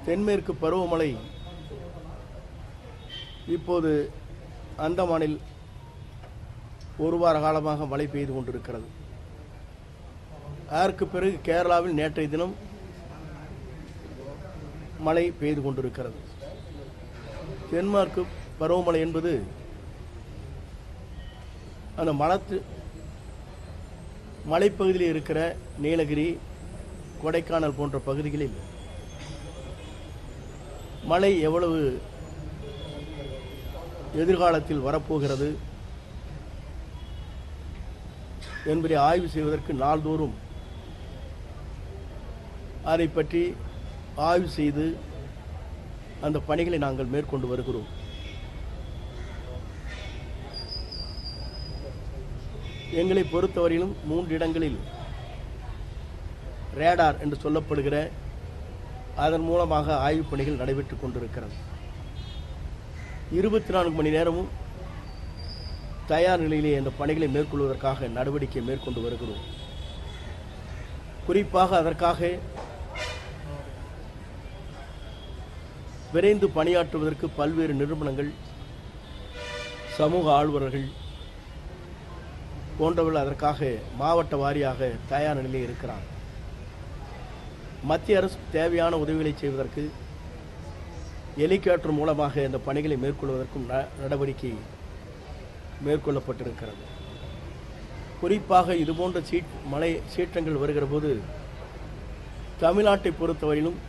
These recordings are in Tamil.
தென்மேற்கு பருவமழை இப்போது அந்தமானில் ஒரு வார காலமாக மழை பெய்து கொண்டிருக்கிறது. அதற்கு பிறகு கேரளாவில் நேற்றைய தினம் மழை பெய்து கொண்டிருக்கிறது. தென்மேற்கு பருவமழை என்பது அந்த மலைப்பகுதியில் இருக்கிற நீலகிரி, கொடைக்கானல் போன்ற பகுதிகளில் மழை எவ்வளவு எதிர்காலத்தில் வரப்போகிறது என்பதை ஆய்வு செய்வதற்கு நாள்தோறும் அதை பற்றி ஆய்வு செய்து அந்த பணிகளை நாங்கள் மேற்கொண்டு வருகிறோம். எங்களை பொறுத்தவரையிலும் 3 இடங்களில் ரேடார் என்று சொல்லப்படுகிற அதன் மூலமாக ஆய்வுப் பணிகள் நடைபெற்றுக் கொண்டிருக்கிறது. 24 மணி நேரமும் தயார் நிலையிலே இந்த பணிகளை மேற்கொள்வதற்காக நடவடிக்கை மேற்கொண்டு வருகிறோம். குறிப்பாக அதற்காக விரைந்து பணியாற்றுவதற்கு பல்வேறு நிறுவனங்கள், சமூக ஆர்வலர்கள் போன்றவர்கள் அதற்காக மாவட்ட வாரியாக தயார் நிலையில் இருக்கிறார். மத்திய அரசு தேவையான உதவிகளை செய்வதற்கு ஹெலிகாப்டர் மூலமாக இந்த பணிகளை மேற்கொள்வதற்கும் நடவடிக்கை மேற்கொள்ளப்பட்டிருக்கிறது. குறிப்பாக இதுபோன்ற மழை சீற்றங்கள் வருகிற போது தமிழ்நாட்டை பொறுத்தவரையிலும்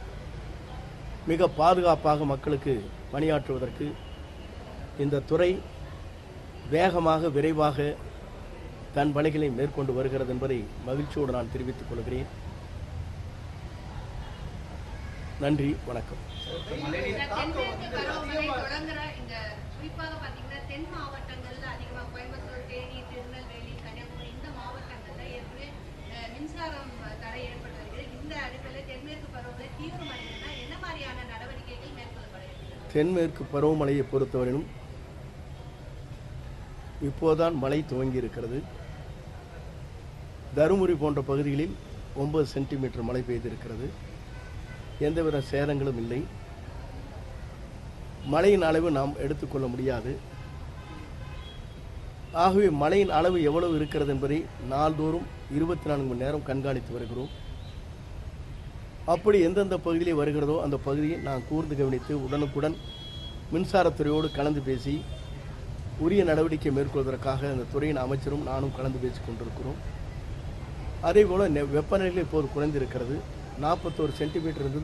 மிக பாதுகாப்பாக மக்களுக்கு பணியாற்றுவதற்கு இந்த துறை வேகமாக விரைவாக தன் பணிகளை மேற்கொண்டு வருகிறது என்பதை மகிழ்ச்சியோடு நான் தெரிவித்துக் கொள்கிறேன். நன்றி, வணக்கம். தென்மேற்கு பருவமழையை பொறுத்தவரையிலும் இப்போதுதான் மழை துவங்கி இருக்கிறது. தருமபுரி போன்ற பகுதிகளில் 9 சென்டிமீட்டர் மழை பெய்திருக்கிறது. எந்தவித சேதங்களும் இல்லை. மழையின் அளவு நாம் எடுத்துக்கொள்ள முடியாது. ஆகவே மழையின் அளவு எவ்வளவு இருக்கிறது என்பதை நாள்தோறும் 24 மணி நேரம் கண்காணித்து வருகிறோம். அப்படி எந்தெந்த பகுதியிலே வருகிறதோ அந்த பகுதியை நான் கூர்ந்து கவனித்து உடனுக்குடன் மின்சாரத்துறையோடு கலந்து பேசி உரிய நடவடிக்கை மேற்கொள்வதற்காக அந்த துறையின் அமைச்சரும் நானும் கலந்து பேசிக் கொண்டிருக்கிறோம். அதேபோல் வெப்பநிலை இப்போது குறைந்திருக்கிறது. 41 சென்டிமீட்டர் இருந்தது.